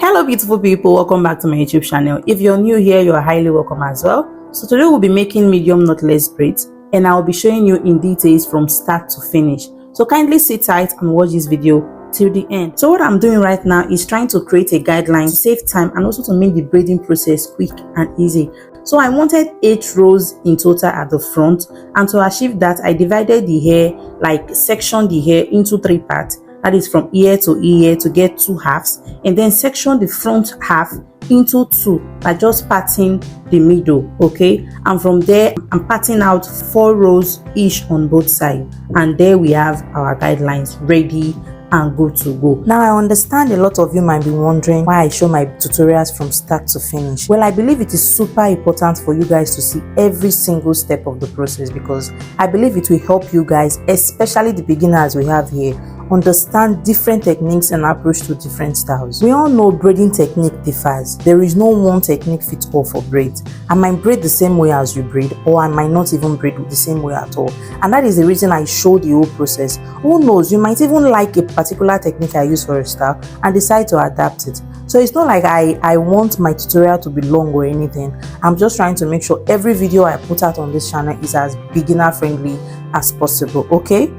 Hello beautiful people, welcome back to my YouTube channel. If you're new here, you're highly welcome as well. So today we'll be making medium knotless braids and I'll be showing you in details from start to finish. So kindly sit tight and watch this video till the end. So what I'm doing right now is trying to create a guideline, save time, and also to make the braiding process quick and easy. So I wanted 8 rows in total at the front, and to achieve that I divided the hair, like sectioned the hair into 3 parts. That is from ear to get 2 halves, and then section the front half into 2 by just parting the middle. Okay, and from there I'm parting out 4 rows each on both sides, and there we have our guidelines ready and good to go. Now I understand a lot of you might be wondering why I show my tutorials from start to finish. Well, I believe it is super important for you guys to see every single step of the process, because I believe it will help you guys, especially the beginners we have here, understand different techniques and approach to different styles. We all know braiding technique differs. There is no one technique fits all for braids. I might braid the same way as you braid, or I might not even braid the same way at all, and that is the reason I show the whole process. Who knows, you might even like a particular technique I use for a style and decide to adapt it. So it's not like I want my tutorial to be long or anything. I'm just trying to make sure every video I put out on this channel is as beginner friendly as possible. Okay,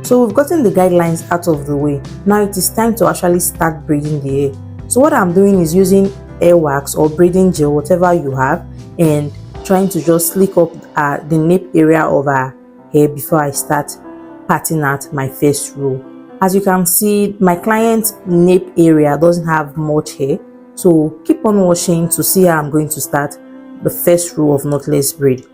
so we've gotten the guidelines out of the way. Now it is time to actually start braiding the hair. So what I'm doing is using hair wax or braiding gel, whatever you have, and trying to just slick up the nape area of our hair before I start parting out my first row. As you can see, my client's nape area doesn't have much hair, so keep on watching to see how I'm going to start the first row of knotless braid.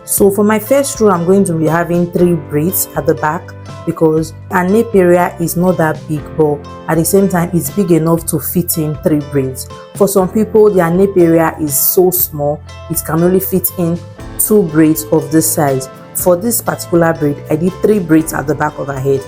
So for my first row, I'm going to be having 3 braids at the back, because our nape area is not that big, but at the same time it's big enough to fit in 3 braids. For some people, their nape area is so small it can only fit in 2 braids of this size. For this particular braid, I did 3 braids at the back of her head.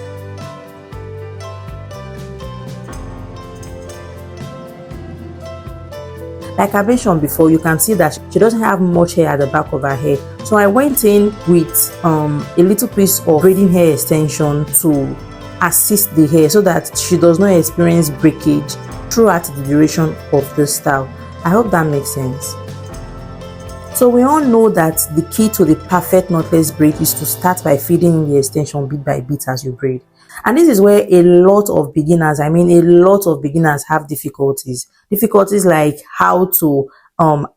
Like I mentioned before, you can see that she doesn't have much hair at the back of her head. So I went in with a little piece of braiding hair extension to assist the hair so that she does not experience breakage throughout the duration of the style. I hope that makes sense. So we all know that the key to the perfect knotless braid is to start by feeding in the extension bit by bit as you braid. And this is where a lot of beginners have difficulties. Difficulties like how to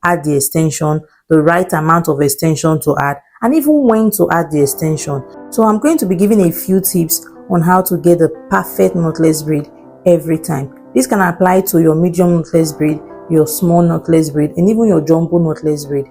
add the extension, the right amount of extension to add, and even when to add the extension. So I'm going to be giving a few tips on how to get the perfect knotless braid every time. This can apply to your medium knotless braid, your small knotless braid, and even your jumbo knotless braid.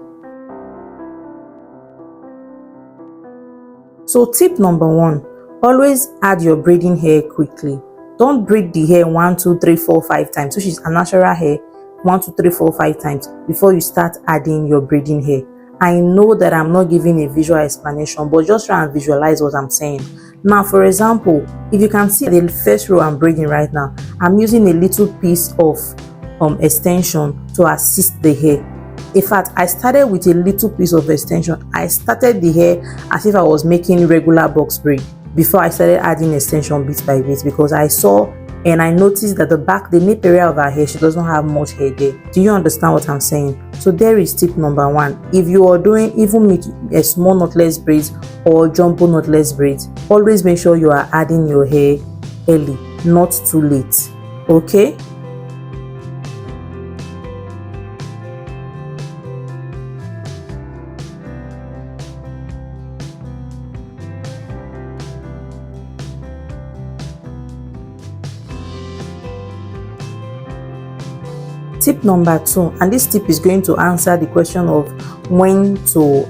So tip number 1, always add your braiding hair quickly. Don't braid the hair 1, 2, 3, 4, 5 times, which is a natural hair, 1, 2, 3, 4, 5 times before you start adding your braiding hair. I know that I'm not giving a visual explanation, but just try and visualize what I'm saying. Now, for example, if you can see the first row I'm braiding right now, I'm using a little piece of extension to assist the hair. In fact, I started with a little piece of extension. I started the hair as if I was making regular box braid before I started adding extension bit by bit, because I saw and I noticed that the nape area of her hair, she doesn't have much hair there. Do you understand what I'm saying? So there is tip number 1. If you are doing even a small knotless braids or jumbo knotless braids, always make sure you are adding your hair early, not too late. Okay? Tip number 2, and this tip is going to answer the question of when to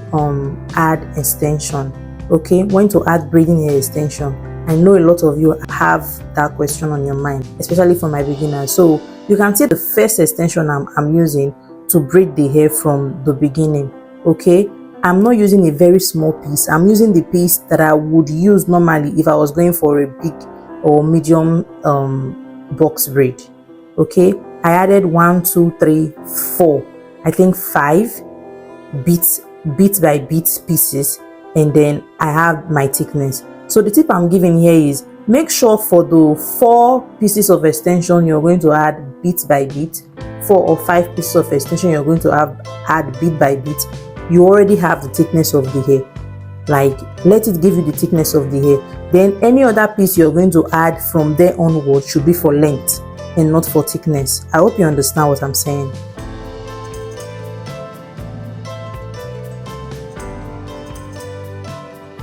add extension. Okay, when to add braiding hair extension. I know a lot of you have that question on your mind, especially for my beginners. So you can see the first extension I'm using to braid the hair from the beginning. Okay, I'm not using a very small piece. I'm using the piece that I would use normally if I was going for a big or medium box braid. Okay, I added 1 2 3 4, I think 5 bit by bit pieces, and then I have my thickness. So the tip I'm giving here is, make sure for the 4 pieces of extension you're going to add bit by bit, 4 or 5 pieces of extension you're going to add bit by bit. You already have the thickness of the hair. Like, let it give you the thickness of the hair. Then any other piece you're going to add from there onward should be for length and not for thickness. I hope you understand what I'm saying.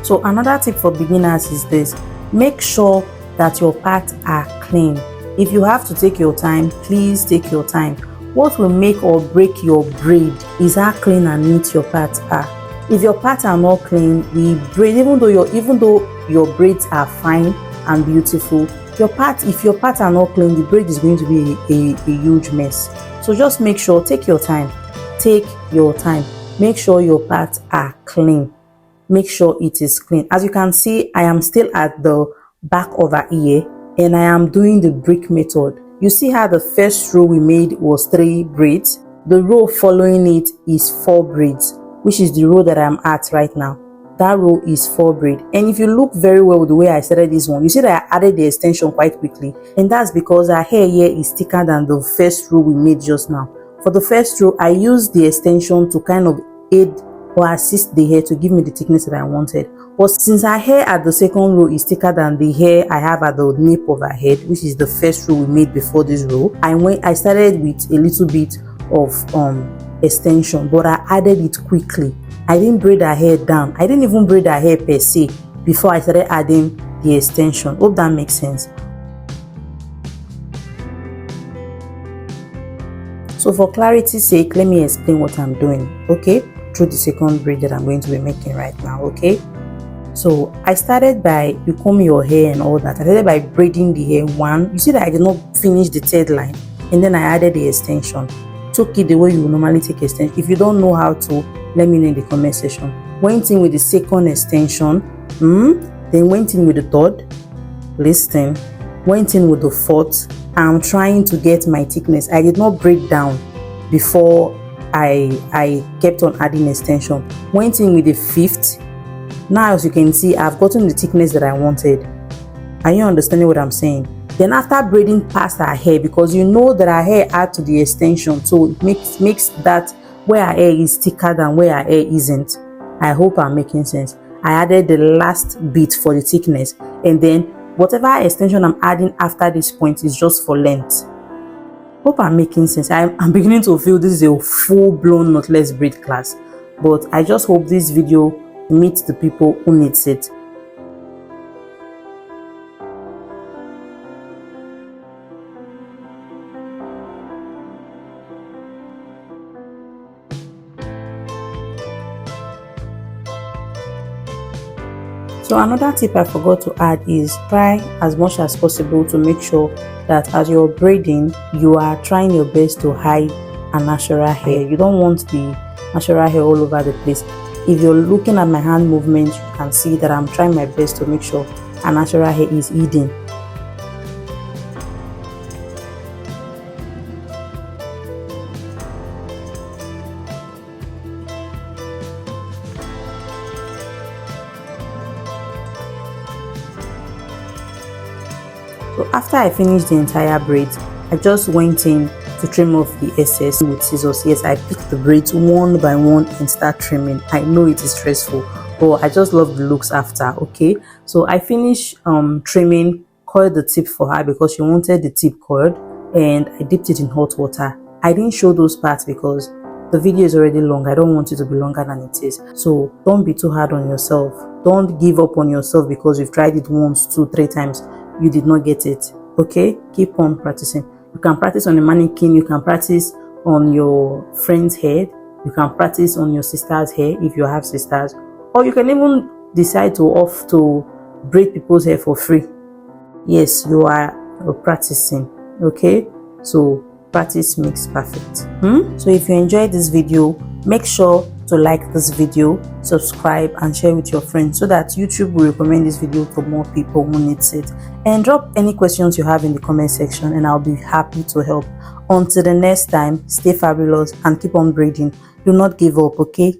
So another tip for beginners is this: make sure that your parts are clean. If you have to take your time, please take your time. What will make or break your braid is how clean and neat your parts are. If your parts are not clean, the braid, even though your braids are fine and beautiful, if your parts are not clean, the braid is going to be a huge mess. So just make sure, take your time, make sure your parts are clean. Make sure it is clean. As you can see, I am still at the back of her ear and I am doing the brick method. You see how the first row we made was 3 braids. The row following it is 4 braids, which is the row that I'm at right now. That row is 4 braid. And if you look very well with the way I started this one, you see that I added the extension quite quickly, and that's because our hair here is thicker than the first row we made just now. For the first row, I used the extension to kind of aid or assist the hair to give me the thickness that I wanted. But since her hair at the second row is thicker than the hair I have at the nape of her head, which is the first row we made before this row, I started with a little bit of extension, but I added it quickly. I didn't braid her hair down. I didn't even braid her hair per se before I started adding the extension. Hope that makes sense. So for clarity's sake, let me explain what I'm doing, okay, through the second braid that I'm going to be making right now. Okay, so I started by, you comb your hair and all that. I started by braiding the hair one. You see that I did not finish the third line, and then I added the extension. Took it the way you normally take extension. If you don't know how to, let me know in the comment section. Went in with the second extension, then went in with the third, listen, went in with the fourth. I'm trying to get my thickness. I did not break down before I kept on adding extension. Went in with the fifth. Now as you can see, I've gotten the thickness that I wanted. Are you understanding what I'm saying? Then after braiding past her hair, because you know that her hair add to the extension, so it makes that where her hair is thicker than where her hair isn't. I hope I'm making sense. I added the last bit for the thickness, and then whatever extension I'm adding after this point is just for length. Hope I'm making sense. I'm beginning to feel this is a full-blown knotless braid class, but I just hope this video meets the people who needs it. So another tip I forgot to add is try as much as possible to make sure that as you're braiding, you are trying your best to hide a natural hair. You don't want the natural hair all over the place. If you're looking at my hand movement, you can see that I'm trying my best to make sure a natural hair is hidden. So after I finished the entire braids, I just went in to trim off the excess with scissors. Yes, I picked the braids one by one and start trimming. I know it is stressful, but I just love the looks after. Okay, so I finished trimming, coiled the tip for her because she wanted the tip coiled, and I dipped it in hot water. I didn't show those parts because the video is already long. I don't want it to be longer than it is. So don't be too hard on yourself. Don't give up on yourself because you've tried it once, 2, 3 times. You did not get it. Okay, keep on practicing. You can practice on a mannequin, you can practice on your friend's head, you can practice on your sister's hair if you have sisters, or you can even decide to braid people's hair for free. Yes, you are practicing. Okay, so practice makes perfect. So if you enjoyed this video, make sure to like this video, subscribe and share with your friends so that YouTube will recommend this video to more people who needs it. And drop any questions you have in the comment section and I'll be happy to help. Until the next time, stay fabulous and keep on braiding. Do not give up, okay?